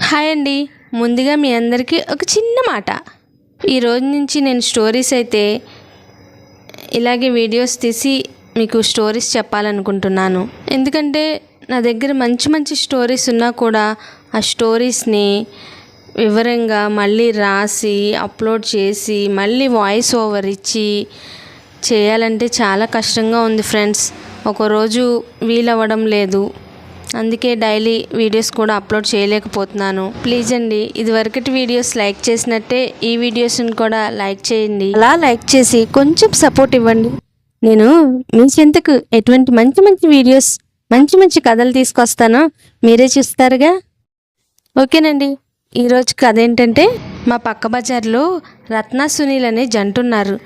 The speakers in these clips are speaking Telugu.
హాయ్ అండి. ముందుగా మీ అందరికీ ఒక చిన్న మాట. ఈరోజు నుంచి నేను స్టోరీస్ అయితే ఇలాగే వీడియోస్ తీసి మీకు స్టోరీస్ చెప్పాలనుకుంటున్నాను. ఎందుకంటే నా దగ్గర మంచి మంచి స్టోరీస్ ఉన్నా కూడా ఆ స్టోరీస్ని వివరంగా మళ్ళీ రాసి అప్లోడ్ చేసి మళ్ళీ వాయిస్ ఓవర్ ఇచ్చి చేయాలంటే చాలా కష్టంగా ఉంది ఫ్రెండ్స్. ఒకరోజు వీలవ్వడం లేదు, అందుకే డైలీ వీడియోస్ కూడా అప్లోడ్ చేయలేకపోతున్నాను. ప్లీజ్ అండి, ఇదివరకటి వీడియోస్ లైక్ చేసినట్టే ఈ వీడియోస్ని కూడా లైక్ చేయండి. అలా లైక్ చేసి కొంచెం సపోర్ట్ ఇవ్వండి. నేను మీ చెంతకు ఎటువంటి మంచి మంచి వీడియోస్, మంచి మంచి కథలు తీసుకొస్తానో మీరే చూస్తారుగా. ఓకేనండి, ఈరోజు కథ ఏంటంటే, మా పక్క బజార్లో రత్న సునీల్ అనే జంట ఉన్నారు.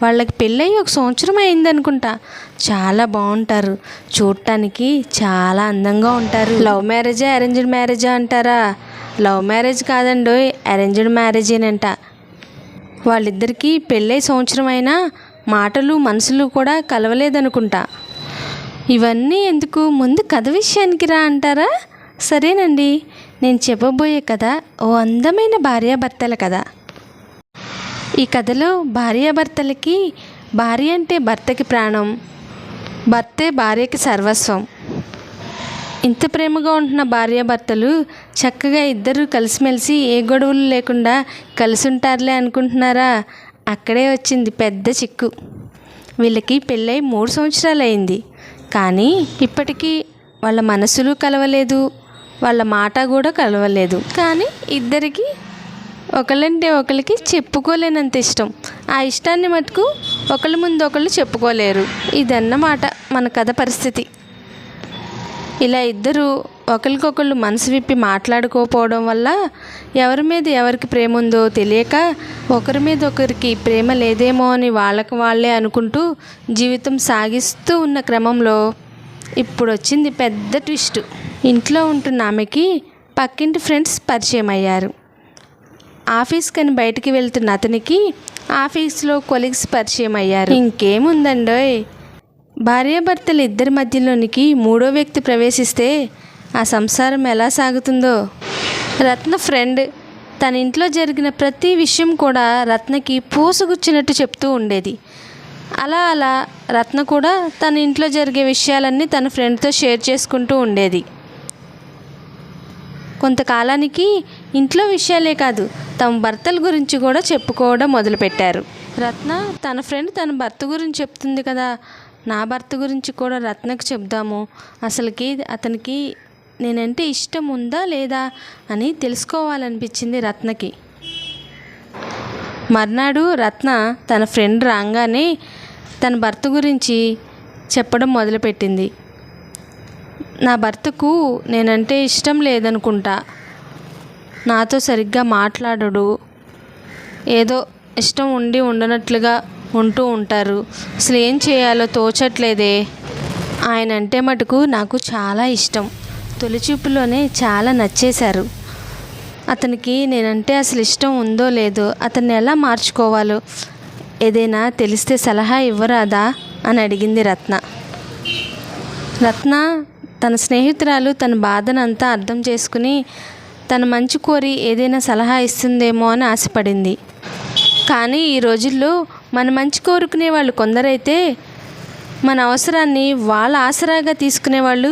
వాళ్ళకి పెళ్ళయి 1 సంవత్సరం అయిందనుకుంటా. చాలా బాగుంటారు, చూడటానికి చాలా అందంగా ఉంటారు. లవ్ మ్యారేజా అరేంజ్డ్ మ్యారేజా అంటారా? లవ్ మ్యారేజ్ కాదండో, అరేంజ్డ్ మ్యారేజేనంట. వాళ్ళిద్దరికీ పెళ్ళై 1 సంవత్సరం అయినా మాటలు మనసులు కూడా కలవలేదనుకుంటా. ఇవన్నీ ఎందుకు, ముందు కథ విషయానికి రా అంటారా? సరేనండి, నేను చెప్పబోయే కథ ఓ అందమైన భార్యాభర్తల కథ. ఈ కథలో భార్యాభర్తలకి భార్య అంటే భర్తకి ప్రాణం, భర్తే భార్యకి సర్వస్వం. ఇంత ప్రేమగా ఉంటున్న భార్యాభర్తలు చక్కగా ఇద్దరు కలిసిమెలిసి ఏ గొడవలు లేకుండా కలిసి ఉంటారులే అనుకుంటున్నారా? అక్కడే వచ్చింది పెద్ద చిక్కు. వీళ్ళకి పెళ్ళై 3 సంవత్సరాలు అయింది, కానీ ఇప్పటికీ వాళ్ళ మనసులు కలవలేదు, వాళ్ళ మాట కూడా కలవలేదు. కానీ ఇద్దరికి ఒకళ్ళంటే ఒకరికి చెప్పుకోలేనంత ఇష్టం. ఆ ఇష్టాన్ని మటుకు ఒకళ్ళ ముందు ఒకళ్ళు చెప్పుకోలేరు. ఇదన్నమాట మన కథ పరిస్థితి. ఇలా ఇద్దరు ఒకరికొకళ్ళు మనసు విప్పి మాట్లాడుకోకపోవడం వల్ల ఎవరి మీద ఎవరికి ప్రేమ ఉందో తెలియక ఒకరి మీద ఒకరికి ప్రేమ లేదేమో అని వాళ్ళకి వాళ్ళే అనుకుంటూ జీవితం సాగిస్తూ ఉన్న క్రమంలో ఇప్పుడు వచ్చింది పెద్ద ట్విస్ట్. ఇంట్లో ఉంటున్న ఆమెకి పక్కింటి ఫ్రెండ్స్ పరిచయం అయ్యారు. ఆఫీస్కని బయటికి వెళ్తున్న అతనికి ఆఫీస్లో కొలీగ్స్ పరిచయం అయ్యారు. ఇంకేముందండోయ్, భార్యాభర్తలు ఇద్దరి మధ్యలోనికి 3వ వ్యక్తి ప్రవేశిస్తే ఆ సంసారం ఎలా సాగుతుందో. రత్న ఫ్రెండ్ తన ఇంట్లో జరిగిన ప్రతి విషయం కూడా రత్నకి పూసగుచ్చినట్టు చెప్తూ ఉండేది. అలా అలా రత్న కూడా తన ఇంట్లో జరిగే విషయాలన్నీ తన ఫ్రెండ్తో షేర్ చేసుకుంటూ ఉండేది. కొంతకాలానికి ఇంట్లో విషయాలే కాదు, తమ భర్తల గురించి కూడా చెప్పుకోవడం మొదలుపెట్టారు. రత్న తన ఫ్రెండ్ తన భర్త గురించి చెప్తుంది కదా, నా భర్త గురించి కూడా రత్నకు చెప్దాము, అసలుకి అతనికి నేనంటే ఇష్టం ఉందా లేదా అని తెలుసుకోవాలనిపించింది రత్నకి. మర్నాడు రత్న తన ఫ్రెండ్ రాగానే తన భర్త గురించి చెప్పడం మొదలుపెట్టింది. నా భర్తకు నేనంటే ఇష్టం లేదనుకుంటా, నాతో సరిగ్గా మాట్లాడడు, ఏదో ఇష్టం ఉండి ఉండనట్లుగా ఉంటూ ఉంటారు, అసలు ఏం చేయాలో తోచట్లేదే. ఆయన అంటే మటుకు నాకు చాలా ఇష్టం, తొలిచూపులోనే చాలా నచ్చేశారు. అతనికి నేనంటే అసలు ఇష్టం ఉందో లేదో, అతన్ని ఎలా మార్చుకోవాలో ఏదైనా తెలిస్తే సలహా ఇవ్వరాదా అని అడిగింది రత్న. రత్న తన స్నేహితురాలు తన బాధనంతా అర్థం చేసుకుని తన మంచి కోరి ఏదైనా సలహా ఇస్తుందేమో అని ఆశపడింది. కానీ ఈ రోజుల్లో మన మంచి కోరుకునే వాళ్ళు కొందరైతే మన అవసరాన్ని వాళ్ళ ఆసరాగా తీసుకునే వాళ్ళు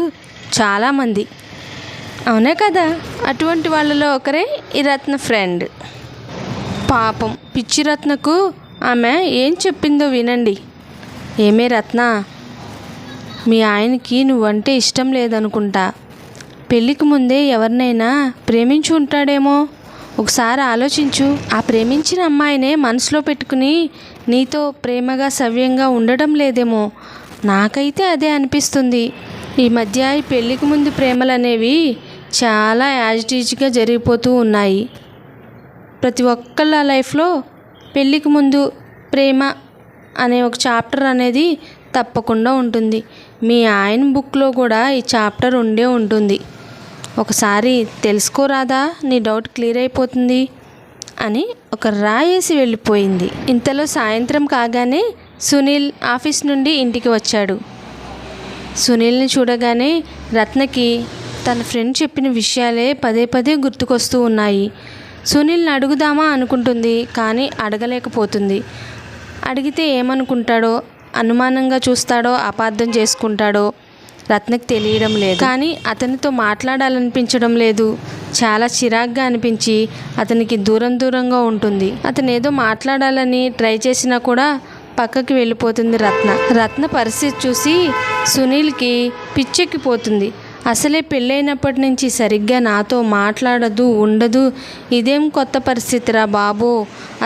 చాలామంది, అవునే కదా? అటువంటి వాళ్ళలో ఒకరే ఈ రత్న ఫ్రెండ్. పాపం పిచ్చి రత్నకు ఆమె ఏం చెప్పిందో వినండి. ఏమే రత్న, మీ ఆయనకి నువ్వంటే ఇష్టం లేదనుకుంటా. పెళ్ళికి ముందే ఎవరినైనా ప్రేమించి ఉంటాడేమో, ఒకసారి ఆలోచించు. ఆ ప్రేమించిన అమ్మాయినే మనసులో పెట్టుకుని నీతో ప్రేమగా సవ్యంగా ఉండడం లేదేమో, నాకైతే అదే అనిపిస్తుంది. ఈ మధ్య ఈ పెళ్ళికి ముందు ప్రేమలు అనేవి చాలా యాజిటీజ్గా జరిగిపోతూ ఉన్నాయి. ప్రతి ఒక్కళ్ళ లైఫ్లో పెళ్ళికి ముందు ప్రేమ అనే ఒక చాప్టర్ అనేది తప్పకుండా ఉంటుంది. మీ ఆయన బుక్లో కూడా ఈ చాప్టర్ ఉండే ఉంటుంది. ఒకసారి తెలుసుకోరాదా, నీ డౌట్ క్లియర్ అయిపోతుంది అని ఒక రాయేసి వెళ్ళిపోయింది. ఇంతలో సాయంత్రం కాగానే సునీల్ ఆఫీస్ నుండి ఇంటికి వచ్చాడు. సునీల్ని చూడగానే రత్నకి తన ఫ్రెండ్ చెప్పిన విషయాలే పదే పదే గుర్తుకొస్తూ ఉన్నాయి. సునీల్ని అడుగుదామా అనుకుంటుంది, కానీ అడగలేకపోతుంది. అడిగితే ఏమనుకుంటాడో, అనుమానంగా చూస్తాడో, అపార్థం చేసుకుంటాడో రత్నకి తెలియడం లేదు. కానీ అతనితో మాట్లాడాలనిపించడం లేదు. చాలా చిరాగ్గా అనిపించి అతనికి దూరంగా ఉంటుంది. అతను ఏదో మాట్లాడాలని ట్రై చేసినా కూడా పక్కకి వెళ్ళిపోతుంది రత్న పరిస్థితి చూసి సునీల్కి పిచ్చెక్కిపోతుంది. అసలే పెళ్ళైనప్పటి నుంచి సరిగ్గా నాతో మాట్లాడదు, ఉండదు. ఇదేం కొత్త పరిస్థితిరా బాబు,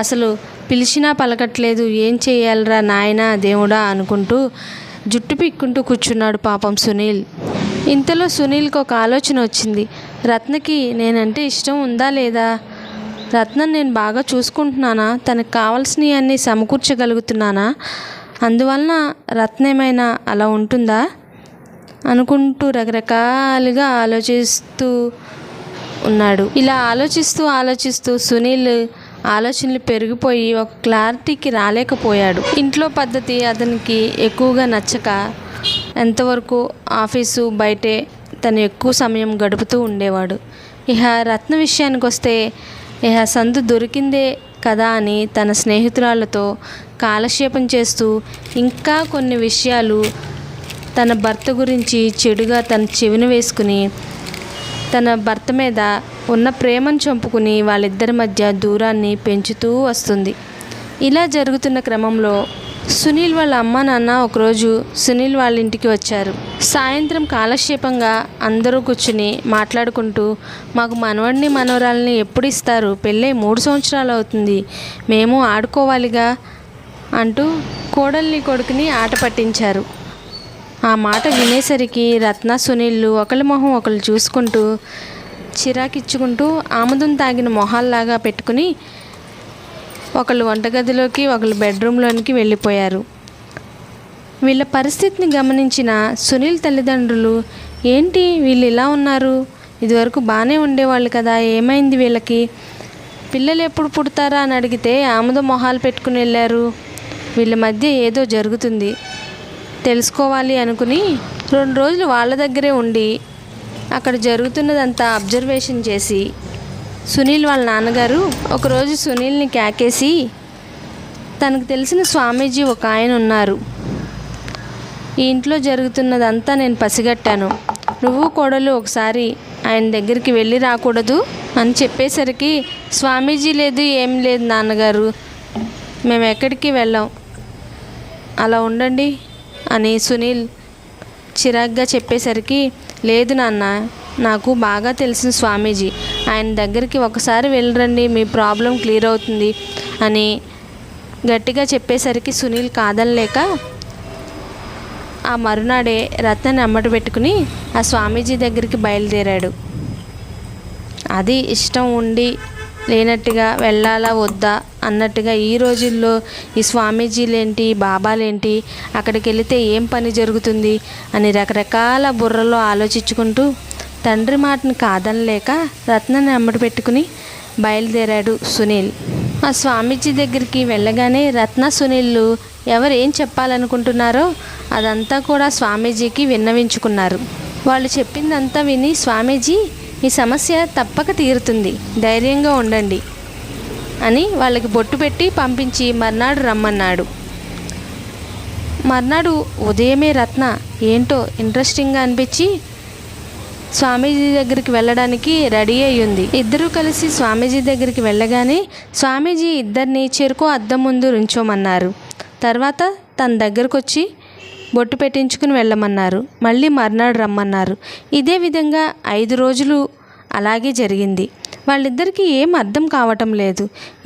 అసలు పిలిచినా పలకట్లేదు. ఏం చేయాలరా నాయనా దేవుడా అనుకుంటూ జుట్టు పిక్కుంటూ కూర్చున్నాడు పాపం సునీల్. ఇంతలో సునీల్కి ఒక ఆలోచన వచ్చింది. రత్నకి నేనంటే ఇష్టం ఉందా లేదా? రత్నని నేను బాగా చూసుకుంటున్నానా? తనకు కావాల్సినవి అన్నీ సమకూర్చగలుగుతున్నానా? అందువలన రత్న ఏమైనా అలా ఉంటుందా అనుకుంటూ రకరకాలుగా ఆలోచిస్తూ ఉన్నాడు. ఇలా ఆలోచిస్తూ సునీల్ ఆలోచనలు పెరిగిపోయి ఒక క్లారిటీకి రాలేకపోయాడు. ఇంట్లో పద్ధతి అతనికి ఎక్కువగా నచ్చక ఎంతవరకు ఆఫీసు బయటే తను ఎక్కువ సమయం గడుపుతూ ఉండేవాడు. ఇహ రత్న విషయానికి వస్తే ఇహ సందు దొరికిందే కదా అని తన స్నేహితురాలతో కాలక్షేపం చేస్తూ ఇంకా కొన్ని విషయాలు తన భర్త గురించి చెడుగా తన చెవిన వేసుకుని తన భర్త మీద ఉన్న ప్రేమను చంపుకుని వాళ్ళిద్దరి మధ్య దూరాన్ని పెంచుతూ వస్తుంది. ఇలా జరుగుతున్న క్రమంలో సునీల్ వాళ్ళ అమ్మ నాన్న ఒకరోజు సునీల్ వాళ్ళ ఇంటికి వచ్చారు. సాయంత్రం కాలక్షేపంగా అందరూ కూర్చుని మాట్లాడుకుంటూ, మాకు మనవడిని మనవరాలని ఎప్పుడు ఇస్తారు? పెళ్ళై 3 సంవత్సరాలు అవుతుంది, మేము ఆడుకోవాలిగా అంటూ కోడల్ని కొడుకుని ఆట పట్టించారు. ఆ మాట వినేసరికి రత్న సునీళ్ళు ఒకళ్ళ మొహం ఒకళ్ళు చూసుకుంటూ చిరాకిచ్చుకుంటూ ఆముదం తాగిన మొహాల్లాగా పెట్టుకుని ఒకళ్ళు వంటగదిలోకి ఒకళ్ళు బెడ్రూమ్లోనికి వెళ్ళిపోయారు. వీళ్ళ పరిస్థితిని గమనించిన సునీల్ తల్లిదండ్రులు, ఏంటి వీళ్ళు ఇలా ఉన్నారు? ఇదివరకు బాగానే ఉండేవాళ్ళు కదా, ఏమైంది వీళ్ళకి? పిల్లలు ఎప్పుడు పుడతారా అని అడిగితే ఆముదం మొహాలు పెట్టుకుని వెళ్ళారు. వీళ్ళ మధ్య ఏదో జరుగుతుంది, తెలుసుకోవాలి అనుకుని 2 రోజులు వాళ్ళ దగ్గరే ఉండి అక్కడ జరుగుతున్నదంతా అబ్జర్వేషన్ చేసి సునీల్ వాళ్ళ నాన్నగారు ఒకరోజు సునీల్ని కేకేసి, తనకు తెలిసిన స్వామీజీ ఒక ఆయన ఉన్నారు, ఈ ఇంట్లో జరుగుతున్నదంతా నేను పసిగట్టాను, నువ్వు కోడలు ఒకసారి ఆయన దగ్గరికి వెళ్ళి రాకూడదు అని చెప్పేసరికి, స్వామీజీ లేదు ఏం లేదు నాన్నగారు, మేము ఎక్కడికి వెళ్ళాం, అలా ఉండండి అని సునీల్ చిరాగ్గా చెప్పేసరికి, లేదు నాన్న, నాకు బాగా తెలిసిన స్వామీజీ, ఆయన దగ్గరికి ఒకసారి వెళ్ళరండి, మీ ప్రాబ్లం క్లియర్ అవుతుంది అని గట్టిగా చెప్పేసరికి సునీల్ కాదనలేక ఆ మరునాడే రత్నని అమ్మట పెట్టుకుని ఆ స్వామీజీ దగ్గరికి బయలుదేరాడు. అది ఇష్టం ఉండి లేనట్టుగా వెళ్ళాలా వద్దా అన్నట్టుగా ఈ రోజుల్లో ఈ స్వామీజీలేంటి బాబాలేంటి, అక్కడికి వెళితే ఏం పని జరుగుతుంది అని రకరకాల బుర్రలో ఆలోచించుకుంటూ తండ్రి మాటను కాదనలేక రత్నని అమ్మటి పెట్టుకుని బయలుదేరాడు సునీల్. ఆ స్వామీజీ దగ్గరికి వెళ్ళగానే రత్న సునీళ్ళు ఎవరు ఏం చెప్పాలనుకుంటున్నారో అదంతా కూడా స్వామీజీకి విన్నవించుకున్నారు. వాళ్ళు చెప్పిందంతా విని స్వామీజీ, ఈ సమస్య తప్పక తీరుతుంది, ధైర్యంగా ఉండండి అని వాళ్ళకి బొట్టు పెట్టి పంపించి మర్నాడు రమ్మన్నాడు. మర్నాడు ఉదయమే రత్న ఏంటో ఇంట్రెస్టింగ్గా అనిపించి స్వామీజీ దగ్గరికి వెళ్ళడానికి రెడీ అయ్యింది. ఇద్దరూ కలిసి స్వామీజీ దగ్గరికి వెళ్ళగానే స్వామీజీ ఇద్దరిని చెరుకు అద్దం ముందు ఉంచోమన్నారు. తర్వాత తన దగ్గరకు వచ్చి బొట్టు పెట్టించుకుని వెళ్ళమన్నారు. మళ్ళీ మర్నాడు రమ్మన్నారు. ఇదే విధంగా 5 రోజులు అలాగే జరిగింది. వాళ్ళిద్దరికీ ఏం అర్థం కావటం లేదు.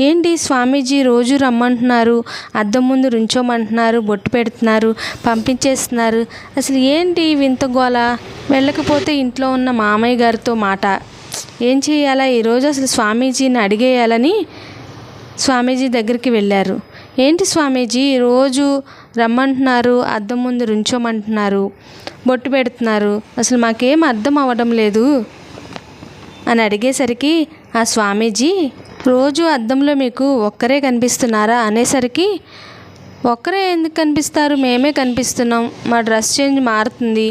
ఏంటి స్వామీజీ రోజు రమ్మంటున్నారు, అద్దం ముందు రుంచోమంటున్నారు, బొట్టు పెడుతున్నారు, పంపించేస్తున్నారు, అసలు ఏంటి వింత గోల? వెళ్ళకపోతే ఇంట్లో ఉన్న మామయ్య గారితో మాట, ఏం చేయాలా ఈరోజు అసలు స్వామీజీని అడిగేయాలని స్వామీజీ దగ్గరికి వెళ్ళారు. ఏంటి స్వామీజీ రోజు రమ్మంటున్నారు, అద్దం ముందు రుంచోమంటున్నారు, బొట్టు పెడుతున్నారు, అసలు మాకేం అర్థం అవ్వడం లేదు అని అడిగేసరికి ఆ స్వామీజీ, రోజు అద్దంలో మీకు ఒక్కరే కనిపిస్తున్నారా అనేసరికి, ఒక్కరే ఎందుకు కనిపిస్తారు, మేమే కనిపిస్తున్నాం, మా డ్రెస్ చేంజ్ మారుతుంది,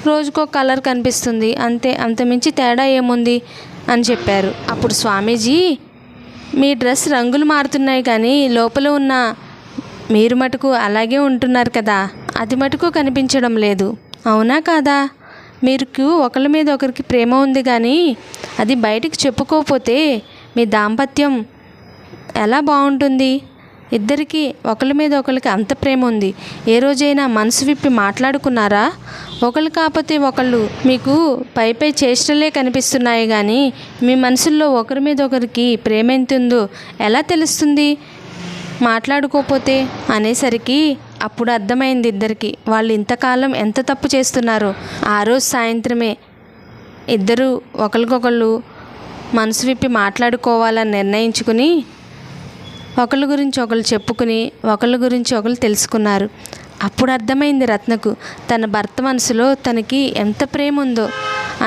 రోజుకో కలర్ కనిపిస్తుంది అంతే, అంతమించి తేడా ఏముంది అని చెప్పారు. అప్పుడు స్వామీజీ, మీ డ్రెస్ రంగులు మారుతున్నాయి కానీ లోపల ఉన్న మీరు మటుకు అలాగే ఉంటున్నారు కదా, అది మటుకు కనిపించడం లేదు, అవునా కాదా? మీకు ఒకరి మీద ఒకరికి ప్రేమ ఉంది కానీ అది బయటికి చెప్పుకోకపోతే మీ దాంపత్యం ఎలా బాగుంటుంది? ఇద్దరికి ఒకరి మీద ఒకరికి అంత ప్రేమ ఉంది, ఏ రోజైనా మనసు విప్పి మాట్లాడుకున్నారా? ఒకళ్ళు కాకపోతే ఒకళ్ళు మీకు పై చేష్టలే కనిపిస్తున్నాయి కానీ మీ మనసుల్లో ఒకరి మీద ఒకరికి ప్రేమ ఎంత ఉందో ఎలా తెలుస్తుంది మాట్లాడుకోపోతే అనేసరికి అప్పుడు అర్థమైంది ఇద్దరికి వాళ్ళు ఇంతకాలం ఎంత తప్పు చేస్తున్నారో. ఆ రోజు సాయంత్రమే ఇద్దరు ఒకరికొకళ్ళు మనసు విప్పి మాట్లాడుకోవాలని నిర్ణయించుకుని ఒకళ్ళ గురించి ఒకళ్ళు చెప్పుకుని ఒకళ్ళ గురించి ఒకళ్ళు తెలుసుకున్నారు. అప్పుడు అర్థమైంది రత్నకు తన భర్త మనసులో తనకి ఎంత ప్రేమ ఉందో.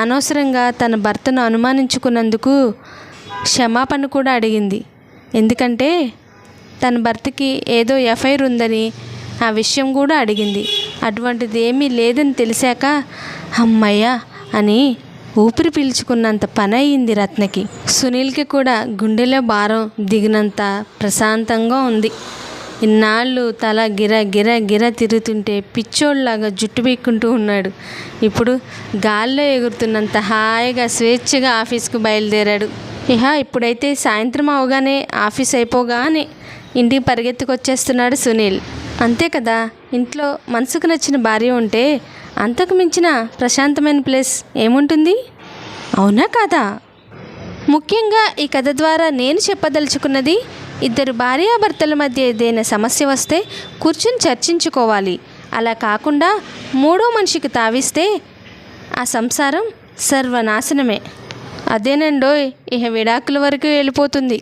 అనవసరంగా తన భర్తను అనుమానించుకున్నందుకు క్షమాపణ కూడా అడిగింది. ఎందుకంటే తన భర్తకి ఏదో ఎఫ్ఐఆర్ ఉందని ఆ విషయం కూడా అడిగింది. అటువంటిది ఏమీ లేదని తెలిసాక అమ్మయ్య అని ఊపిరి పీల్చుకున్నంత పని అయింది రత్నకి. సునీల్కి కూడా గుండెలో భారం దిగినంత ప్రశాంతంగా ఉంది. ఇన్నాళ్ళు తల గిర తిరుగుతుంటే పిచ్చోళ్ళలాగా జుట్టు పీక్కుంటూ ఉన్నాడు. ఇప్పుడు గాల్లో ఎగురుతున్నంత హాయిగా స్వేచ్ఛగా ఆఫీస్కు బయలుదేరాడు. ఇప్పుడైతే సాయంత్రం అవగానే ఆఫీస్ అయిపోగానే ఇంటికి పరిగెత్తుకొచ్చేస్తున్నాడు సునీల్. అంతే కదా, ఇంట్లో మనసుకు నచ్చిన భార్య ఉంటే అంతకు మించిన ప్రశాంతమైన ప్లేస్ ఏముంటుంది, అవునా కాదా? ముఖ్యంగా ఈ కథ ద్వారా నేను చెప్పదలుచుకున్నది, ఇద్దరు భార్యాభర్తల మధ్య ఏదైనా సమస్య వస్తే కూర్చుని చర్చించుకోవాలి. అలా కాకుండా మూడో మనిషికి తావిస్తే ఆ సంసారం సర్వనాశనమే. అదేనండోయ్, విడాకుల వరకు వెళ్ళిపోతుంది.